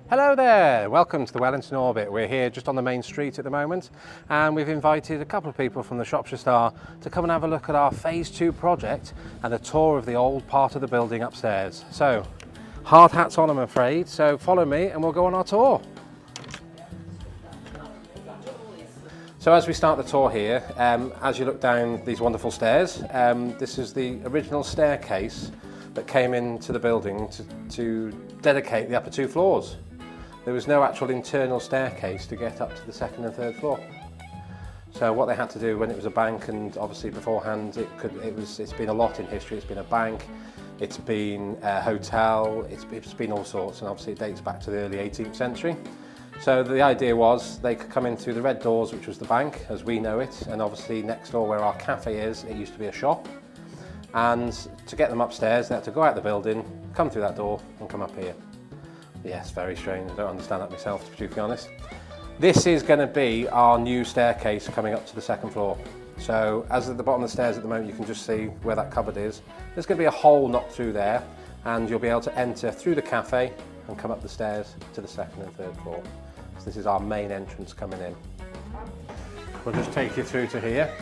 Hello there, welcome to the Wellington Orbit. We're here just on the main street at the moment, and we've invited a couple of people from the Shropshire Star to come and have a look at our Phase 2 project and a tour of the old part of the building upstairs. So, hard hats on I'm afraid, so follow me and we'll go on our tour. So as we start the tour here, as you look down these wonderful stairs, this is the original staircase that came into the building to dedicate the upper two floors. There was no actual internal staircase to get up to the second and third floor. So what they had to do when it was a bank, and obviously beforehand it's been a lot in history. It's been a bank, it's been a hotel, it's been all sorts, and obviously it dates back to the early 18th century. So the idea was they could come in through the red doors, which was the bank as we know it, and obviously next door where our cafe is, it used to be a shop. And to get them upstairs, they had to go out the building, come through that door and come up here. Yes, very strange, I don't understand that myself, to be truthfully honest. This is going to be our new staircase coming up to the second floor. So as at the bottom of the stairs at the moment, you can just see where that cupboard is. There's going to be a hole knocked through there, and you'll be able to enter through the cafe and come up the stairs to the second and third floor. So this is our main entrance coming in. We'll just take you through to here.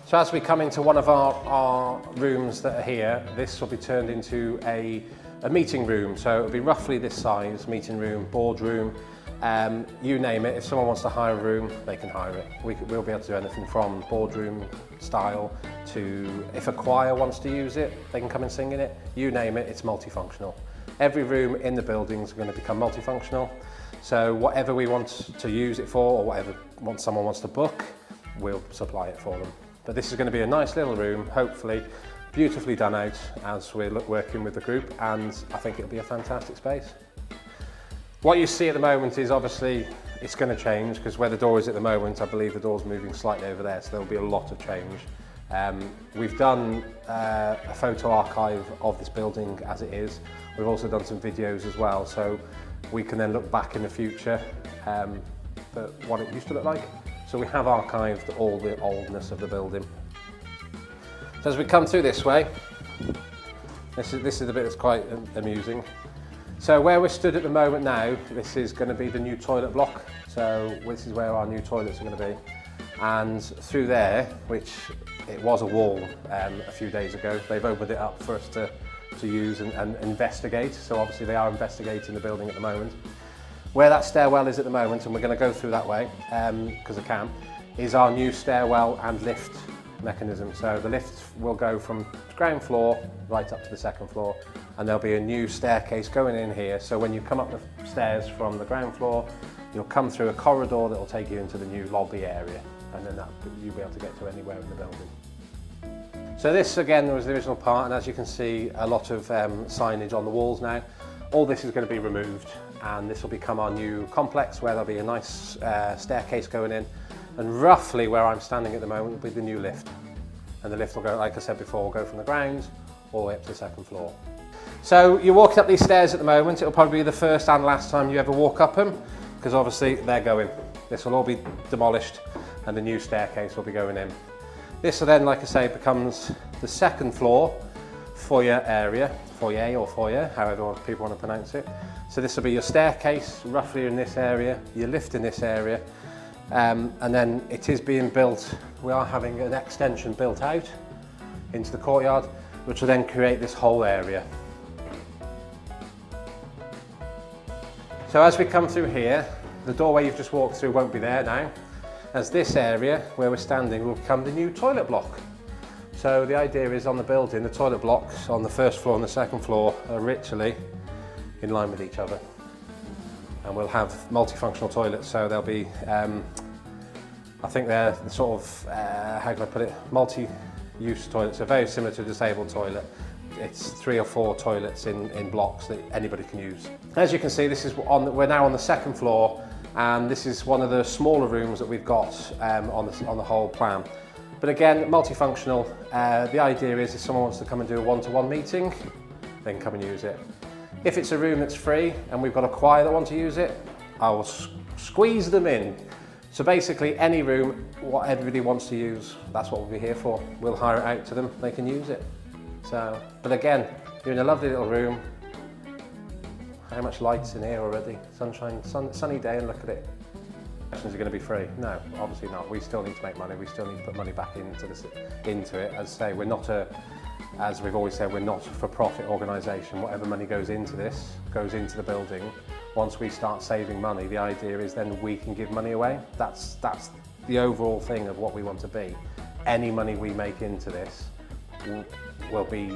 So as we come into one of our rooms that are here, this will be turned into a meeting room. So it'll be roughly this size, meeting room, boardroom, you name it. If someone wants to hire a room, they can hire it. We'll be able to do anything from boardroom style to, if a choir wants to use it, they can come and sing in it. You name it, it's multifunctional. Every room in the building is going to become multifunctional. So whatever we want to use it for, or whatever someone wants to book, we'll supply it for them. But this is going to be a nice little room, hopefully beautifully done out as we're working with the group, and I think it'll be a fantastic space. What you see at the moment is obviously it's going to change, because where the door is at the moment, I believe the door's moving slightly over there, so there'll be a lot of change. We've done a photo archive of this building as it is. We've also done some videos as well, so we can then look back in the future at what it used to look like. So we have archived all the oldness of the building. So as we come through this way, this is the bit that's quite amusing. So where we're stood at the moment now, this is going to be the new toilet block. So this is where our new toilets are going to be. And through there, which it was a wall a few days ago, they've opened it up for us to use and investigate. So obviously they are investigating the building at the moment. Where that stairwell is at the moment, and we're going to go through that way because I can, is our new stairwell and lift mechanism. So the lift will go from the ground floor right up to the second floor, and there'll be a new staircase going in here. So when you come up the stairs from the ground floor, you'll come through a corridor that will take you into the new lobby area, and then you'll be able to get to anywhere in the building. So this again was the original part, and as you can see, a lot of signage on the walls now. All this is going to be removed, and this will become our new complex where there'll be a nice staircase going in, and roughly where I'm standing at the moment will be the new lift. And the lift will go, like I said before, will go from the ground all the way up to the second floor. So you're walking up these stairs at the moment. It'll probably be the first and last time you ever walk up them, because obviously they're going. This will all be demolished and the new staircase will be going in. This will then, like I say, becomes the second floor foyer area, foyer or foyer, however people want to pronounce it. So this will be your staircase roughly in this area, your lift in this area, and then it is being built. We are having an extension built out into the courtyard, which will then create this whole area. So as we come through here, the doorway you've just walked through won't be there now, as this area where we're standing will become the new toilet block. So the idea is on the building, the toilet blocks on the first floor and the second floor are literally in line with each other. And we'll have multifunctional toilets, so they'll be, I think they're the sort of, how can I put it, multi-use toilets. They're very similar to a disabled toilet. It's 3 or 4 toilets in blocks that anybody can use. As you can see, we're now on the second floor, and this is one of the smaller rooms that we've got on the whole plan. But again, multifunctional. The idea is if someone wants to come and do a one-to-one meeting, they can come and use it. If it's a room that's free and we've got a choir that want to use it, I will squeeze them in. So basically any room, what everybody wants to use, that's what we'll be here for. We'll hire it out to them, they can use it. So, but again, You're in a lovely little room. How much light's in here already? Sunshine, sunny day, and look at it. Are going to be free? No, obviously not. We still need to make money. We still need to put money back into it. As I say, we're not as we've always said, we're not a for-profit organisation. Whatever money goes into this goes into the building. Once we start saving money, the idea is then we can give money away. That's the overall thing of what we want to be. Any money we make into this will be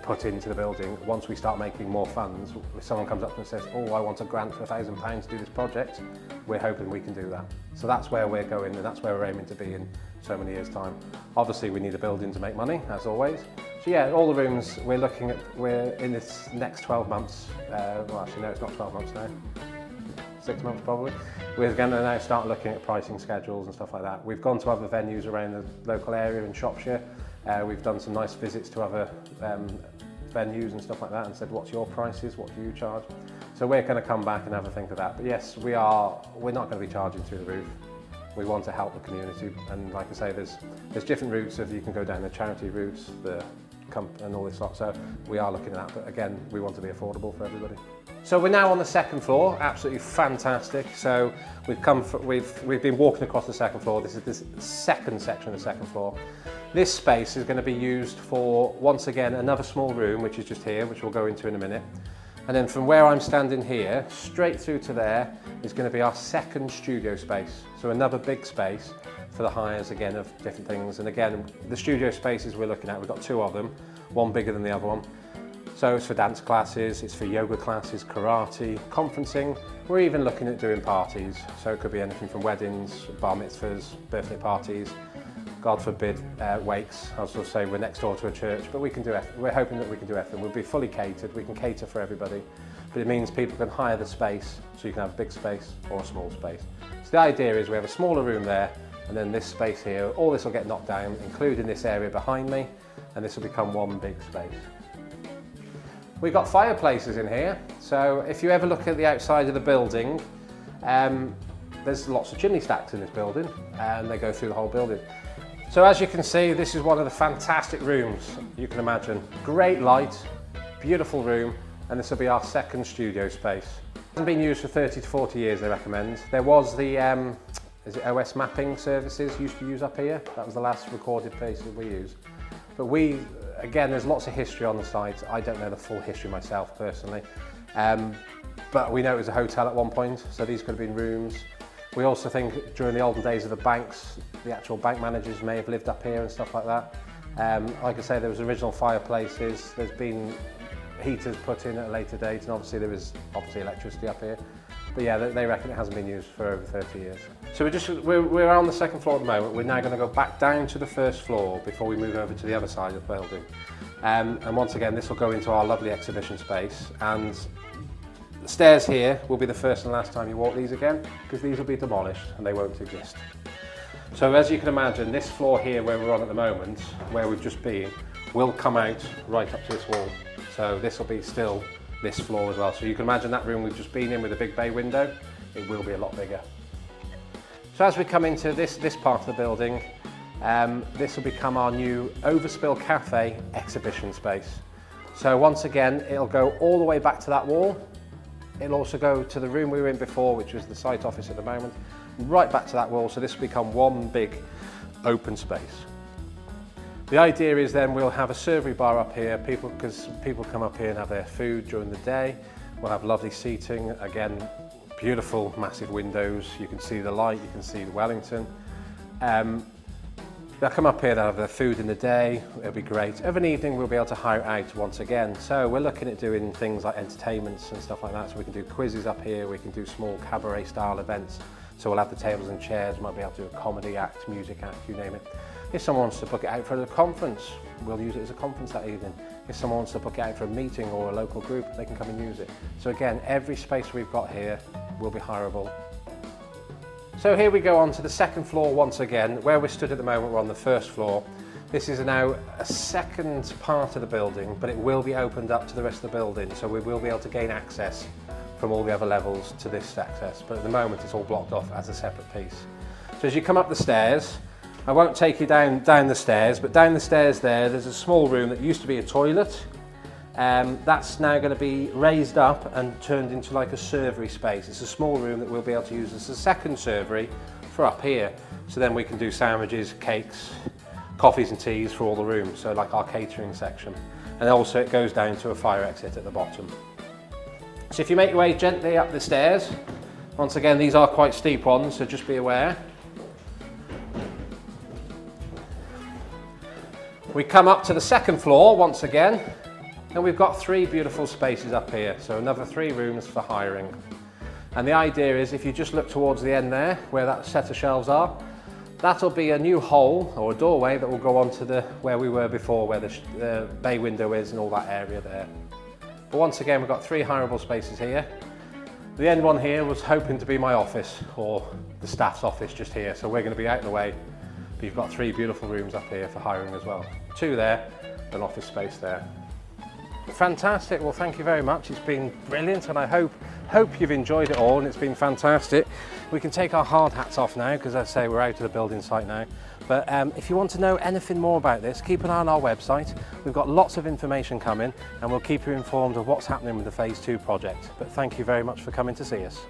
put into the building. Once we start making more funds, if someone comes up and says, oh, I want a grant for £1,000 to do this project, we're hoping we can do that. So that's where we're going, and that's where we're aiming to be in so many years' time. Obviously, we need a building to make money, as always. So yeah, all the rooms we're in this next 12 months, well actually no, it's not 12 months now, 6 months probably. We're going to now start looking at pricing schedules and stuff like that. We've gone to other venues around the local area in Shropshire. We've done some nice visits to other venues and stuff like that and said, what's your prices, what do you charge? So we're going to come back and have a think of that. But yes, we're not going to be charging through the roof. We want to help the community, and like I say, there's different routes. If you can go down the charity routes, and all this lot. So we are looking at that, but again, we want to be affordable for everybody. So we're now on the second floor, absolutely fantastic. So we've been walking across the second floor. This is the second section of the second floor. This space is going to be used for, once again, another small room, which is just here, which we'll go into in a minute. And then from where I'm standing here, straight through to there, is going to be our second studio space. So another big space for the hires, again, of different things. And again, the studio spaces we're looking at, we've got two of them, one bigger than the other one. So it's for dance classes, it's for yoga classes, karate, conferencing. We're even looking at doing parties. So it could be anything from weddings, bar mitzvahs, birthday parties, God forbid, wakes. I was going to say we're next door to a church, but we're hoping that we can do everything. We'll be fully catered, we can cater for everybody. But it means people can hire the space, so you can have a big space or a small space. So the idea is we have a smaller room there, and then this space here, all this will get knocked down, including this area behind me, and this will become one big space. We've got fireplaces in here, so if you ever look at the outside of the building, there's lots of chimney stacks in this building, and they go through the whole building. So as you can see, this is one of the fantastic rooms you can imagine. Great light, beautiful room, and this will be our second studio space. It hasn't been used for 30 to 40 years, they recommend. There was the OS mapping services used to use up here. That was the last recorded place that we used. But again, there's lots of history on the site. I don't know the full history myself personally. But we know it was a hotel at one point, so these could have been rooms. We also think during the olden days of the banks, the actual bank managers may have lived up here and stuff like that. Like I say, there was original fireplaces. There's been heaters put in at a later date, and obviously there was electricity up here. But yeah, they reckon it hasn't been used for over 30 years. So we're on the second floor at the moment. We're now going to go back down to the first floor before we move over to the other side of the building. And once again, this will go into our lovely exhibition space. And the stairs here will be the first and last time you walk these again, because these will be demolished and they won't exist. So as you can imagine, this floor here where we're on at the moment, where we've just been, will come out right up to this wall. So this will be still this floor as well. So you can imagine that room we've just been in with a big bay window, it will be a lot bigger. So as we come into this part of the building, this will become our new Overspill Cafe exhibition space. So once again, it'll go all the way back to that wall. It'll also go to the room we were in before, which was the site office at the moment, right back to that wall. So this will become one big open space. The idea is then we'll have a servery bar up here, because people come up here and have their food during the day. We'll have lovely seating, again, beautiful massive windows. You can see the light, you can see the Wellington. They'll come up here, they'll have their food in the day, it'll be great. Of an evening we'll be able to hire it out once again. So we're looking at doing things like entertainments and stuff like that. So we can do quizzes up here, we can do small cabaret style events. So we'll have the tables and chairs, might be able to do a comedy act, music act, you name it. If someone wants to book it out for a conference, we'll use it as a conference that evening. If someone wants to book it out for a meeting or a local group, they can come and use it. So again, every space we've got here will be hireable. So here we go on to the second floor once again. Where we're stood at the moment, we're on the first floor. This is now a second part of the building, but it will be opened up to the rest of the building, so we will be able to gain access from all the other levels to this access. But at the moment, it's all blocked off as a separate piece. So as you come up the stairs, I won't take you down the stairs, but down the stairs there's a small room that used to be a toilet. That's now going to be raised up and turned into like a servery space. It's a small room that we'll be able to use as a second servery for up here. So then we can do sandwiches, cakes, coffees and teas for all the rooms, so like our catering section. And also it goes down to a fire exit at the bottom. So if you make your way gently up the stairs, once again these are quite steep ones, so just be aware. We come up to the second floor once again, and we've got 3 beautiful spaces up here, so another 3 rooms for hiring. And the idea is, if you just look towards the end there, where that set of shelves are, that'll be a new hole or a doorway that will go on to where we were before, where the bay window is and all that area there. But once again, we've got 3 hireable spaces here. The end one here was hoping to be my office, or the staff's office just here, so we're going to be out of the way. But you've got 3 beautiful rooms up here for hiring as well. 2 there, an office space there. Fantastic, well thank you very much. It's been brilliant, and I hope you've enjoyed it all, and it's been fantastic. We can take our hard hats off now, because as I say, we're out of the building site now. But if you want to know anything more about this, keep an eye on our website. We've got lots of information coming, and we'll keep you informed of what's happening with the Phase 2 project. But thank you very much for coming to see us.